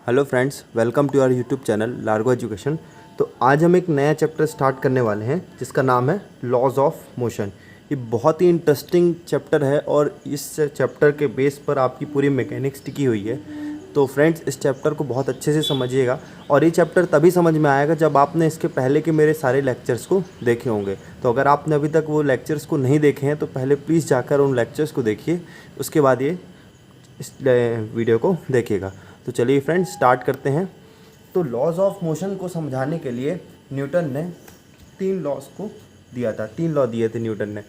Hello friends, welcome to our YouTube channel Largo Education. तो आज हम एक नया चैप्टर स्टार्ट करने वाले हैं जिसका नाम है लॉज ऑफ मोशन। ये बहुत ही इंटरेस्टिंग चैप्टर है और इस चैप्टर के बेस पर आपकी पूरी मैकेनिक्स टिकी हुई है। तो फ्रेंड्स, इस चैप्टर को बहुत अच्छे से समझिएगा और ये चैप्टर तभी समझ में आएगा जब आपने इसके पहले के मेरे सारे लेक्चर्स को देखे होंगे। तो अगर आपने अभी तक वो लेक्चर्स को नहीं देखे हैं तो पहले प्लीज़ जाकर उन लेक्चर्स को देखिए, उसके बाद ये इस वीडियो को देखिएगा। तो चलिए फ्रेंड्स, स्टार्ट करते हैं। तो लॉज ऑफ मोशन को समझाने के लिए न्यूटन ने 3 लॉज को दिया था, 3 लॉ दिए थे न्यूटन ने।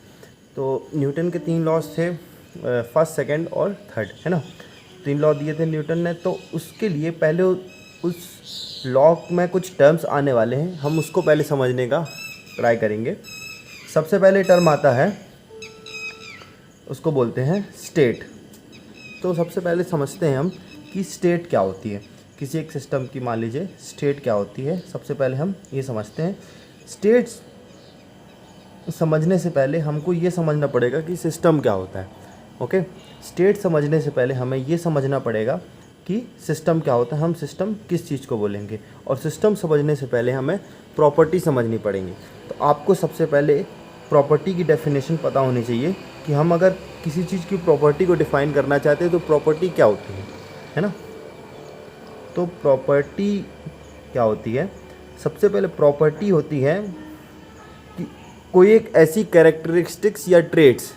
तो न्यूटन के 3 लॉज थे, फर्स्ट, सेकंड और थर्ड, है ना। 3 लॉ दिए थे न्यूटन ने। तो उसके लिए पहले उस लॉ में कुछ टर्म्स आने वाले हैं, हम उसको पहले समझने का ट्राई करेंगे। सबसे पहले टर्म आता है, उसको बोलते हैं स्टेट। तो सबसे पहले समझते हैं हम कि स्टेट क्या होती है। किसी एक सिस्टम की मान लीजिए स्टेट क्या होती है, सबसे पहले हम ये समझते हैं। स्टेट्स समझने से पहले हमको ये समझना पड़ेगा कि सिस्टम क्या होता है। ओके, स्टेट समझने से पहले हमें ये समझना पड़ेगा कि सिस्टम क्या होता है, हम सिस्टम किस चीज़ को बोलेंगे। और सिस्टम समझने से पहले हमें प्रॉपर्टी समझनी पड़ेंगी। तो आपको सबसे पहले प्रॉपर्टी की डेफिनेशन पता होनी चाहिए कि हम अगर किसी चीज़ की प्रॉपर्टी को डिफ़ाइन करना चाहते हैं तो प्रॉपर्टी क्या होती है ना। तो प्रॉपर्टी क्या होती है? सबसे पहले प्रॉपर्टी होती है कि कोई एक ऐसी कैरेक्टरिस्टिक्स या ट्रेट्स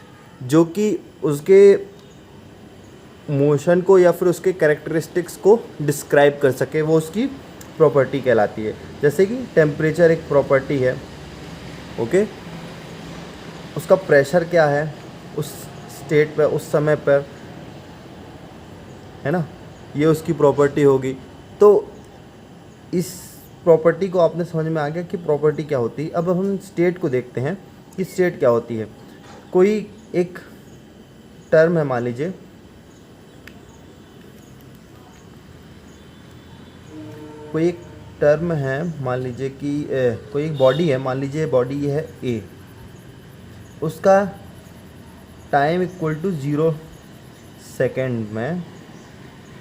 जो कि उसके मोशन को या फिर उसके कैरेक्टरिस्टिक्स को डिस्क्राइब कर सके, वो उसकी प्रॉपर्टी कहलाती है। जैसे कि टेम्परेचर एक प्रॉपर्टी है, ओके। उसका प्रेशर क्या है उस स्टेट पर, उस समय पर, है ना, ये उसकी प्रॉपर्टी होगी। तो इस प्रॉपर्टी को आपने समझ में आ गया कि प्रॉपर्टी क्या होती है। अब हम स्टेट को देखते हैं कि स्टेट क्या होती है। कोई एक टर्म है, मान लीजिए कोई एक टर्म है, मान लीजिए कि कोई एक बॉडी है, मान लीजिए बॉडी ये है ए। उसका टाइम इक्वल टू 0 सेकेंड में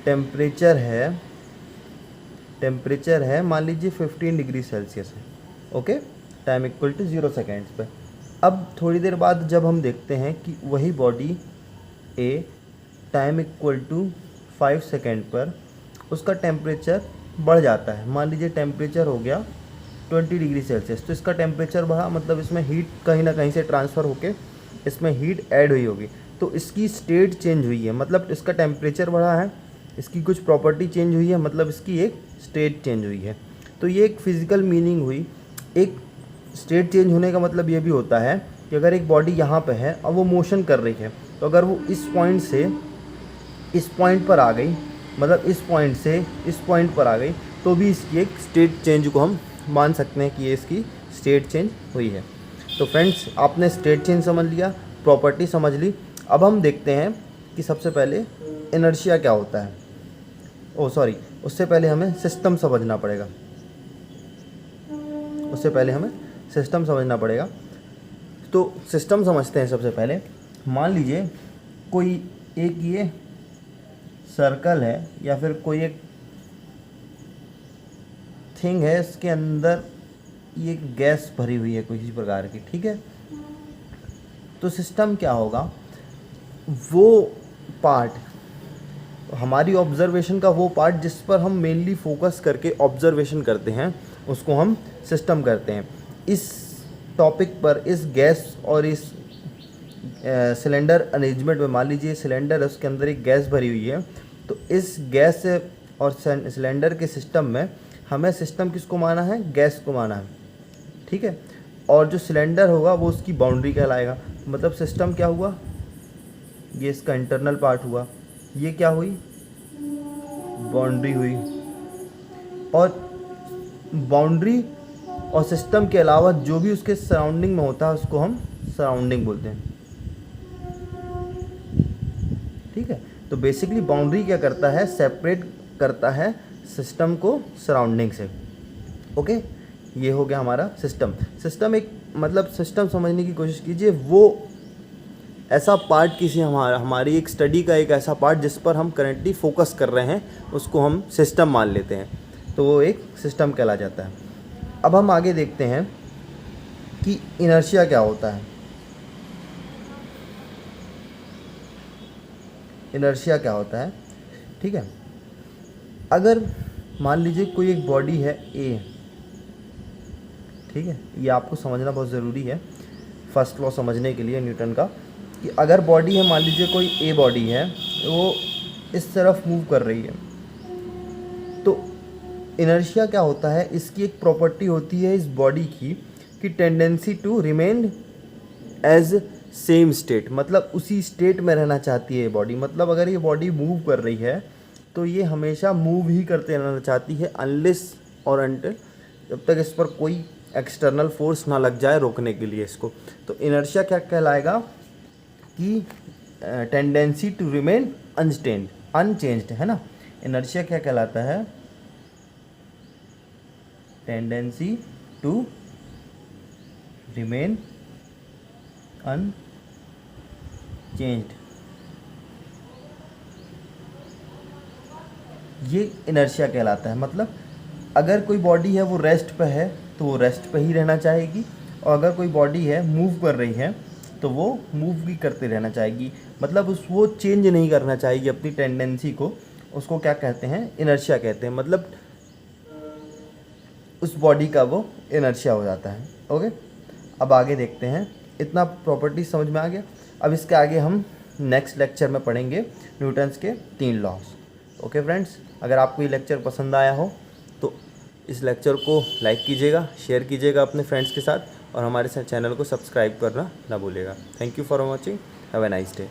टेम्परेचर है मान लीजिए 15 डिग्री सेल्सियस है, okay. Time equal to 0 seconds पे। अब थोड़ी देर बाद जब हम देखते हैं कि वही body A time equal to 5 second पर उसका टेम्परेचर बढ़ जाता है। मान लीजिए टेम्परेचर हो गया 20 डिग्री सेल्सियस। तो इसका टेम्परेचर बढ़ा, मतलब इसमें हीट कहीं ना कहीं से ट्रांसफ़र होके इसमें हीट ऐड हुई होगी। तो इसकी स्टेट चेंज हुई है, मतलब इसका टेम्परेचर बढ़ा है, इसकी कुछ प्रॉपर्टी चेंज हुई है, मतलब इसकी एक स्टेट चेंज हुई है। तो ये एक फिज़िकल मीनिंग हुई। एक स्टेट चेंज होने का मतलब ये भी होता है कि अगर एक बॉडी यहाँ पे है और वो मोशन कर रही है, तो अगर वो इस पॉइंट से इस पॉइंट पर आ गई, मतलब इस पॉइंट से इस पॉइंट पर आ गई, तो भी इसकी एक स्टेट चेंज को हम मान सकते हैं कि ये इसकी स्टेट चेंज हुई है। तो फ्रेंड्स, आपने स्टेट चेंज समझ लिया, प्रॉपर्टी समझ ली। अब हम देखते हैं कि सबसे पहले इनर्शिया क्या होता है। उससे पहले हमें सिस्टम समझना पड़ेगा। तो सिस्टम समझते हैं सबसे पहले। मान लीजिए कोई एक ये सर्कल है या फिर कोई एक थिंग है, इसके अंदर ये गैस भरी हुई है किसी प्रकार की, ठीक है। तो सिस्टम क्या होगा, वो पार्ट, हमारी ऑब्जर्वेशन का वो पार्ट जिस पर हम मेनली फोकस करके ऑब्जर्वेशन करते हैं, उसको हम सिस्टम करते हैं। इस टॉपिक पर, इस गैस और इस सिलेंडर अरेंजमेंट में, मान लीजिए सिलेंडर है, उसके अंदर एक गैस भरी हुई है। तो इस गैस और सिलेंडर के सिस्टम में हमें सिस्टम किसको माना है? गैस को माना है, ठीक है। और जो सिलेंडर होगा वो उसकी बाउंड्री कहलाएगा। मतलब सिस्टम क्या हुआ, ये इसका इंटरनल पार्ट हुआ, ये क्या हुई, बाउंड्री हुई। और बाउंड्री और सिस्टम के अलावा जो भी उसके सराउंडिंग में होता है उसको हम सराउंडिंग बोलते हैं, ठीक है। तो बेसिकली बाउंड्री क्या करता है, सेपरेट करता है सिस्टम को सराउंडिंग से, ओके। ये हो गया हमारा सिस्टम। सिस्टम एक, मतलब सिस्टम समझने की कोशिश कीजिए, वो ऐसा पार्ट किसी हमारी एक स्टडी का एक ऐसा पार्ट जिस पर हम करेंटली फोकस कर रहे हैं, उसको हम सिस्टम मान लेते हैं, तो वो एक सिस्टम कहला जाता है। अब हम आगे देखते हैं कि इनर्शिया क्या होता है। इनर्शिया क्या होता है, ठीक है। अगर मान लीजिए कोई एक बॉडी है ए, ठीक है, ये आपको समझना बहुत ज़रूरी है फर्स्ट लॉ समझने के लिए न्यूटन का, कि अगर बॉडी है, मान लीजिए कोई ए बॉडी है, वो इस तरफ मूव कर रही है, तो इनर्शिया क्या होता है, इसकी एक प्रॉपर्टी होती है इस बॉडी की कि tendency to remain as same state, मतलब उसी स्टेट में रहना चाहती है ये बॉडी। मतलब अगर ये बॉडी मूव कर रही है तो ये हमेशा मूव ही करते रहना चाहती है, अनलेस और अनटिल, जब तक इस पर कोई एक्सटर्नल फोर्स ना लग जाए रोकने के लिए इसको। तो इनर्शिया क्या कहलाएगा कि टेंडेंसी टू रिमेन अनचेंज्ड, है ना। इनर्शिया क्या कहलाता है, टेंडेंसी टू रिमेन अनचेंज्ड, ये इनर्शिया कहलाता है। मतलब अगर कोई बॉडी है वो रेस्ट पे है तो वो रेस्ट पे ही रहना चाहेगी, और अगर कोई बॉडी है मूव कर रही है तो वो मूव भी करते रहना चाहेगी, मतलब वो चेंज नहीं करना चाहेगी अपनी टेंडेंसी को। उसको क्या कहते हैं, इनर्शिया कहते हैं। मतलब उस बॉडी का वो इनर्शिया हो जाता है। ओके, अब आगे देखते हैं। इतना प्रॉपर्टी समझ में आ गया। अब इसके आगे हम नेक्स्ट लेक्चर में पढ़ेंगे न्यूटन्स के 3 लॉज। ओके फ्रेंड्स, अगर आपको ये लेक्चर पसंद आया हो तो इस लेक्चर को लाइक कीजिएगा, शेयर कीजिएगा अपने फ्रेंड्स के साथ, और हमारे चैनल को सब्सक्राइब करना ना भूलिएगा। Thank you for watching, have a nice day.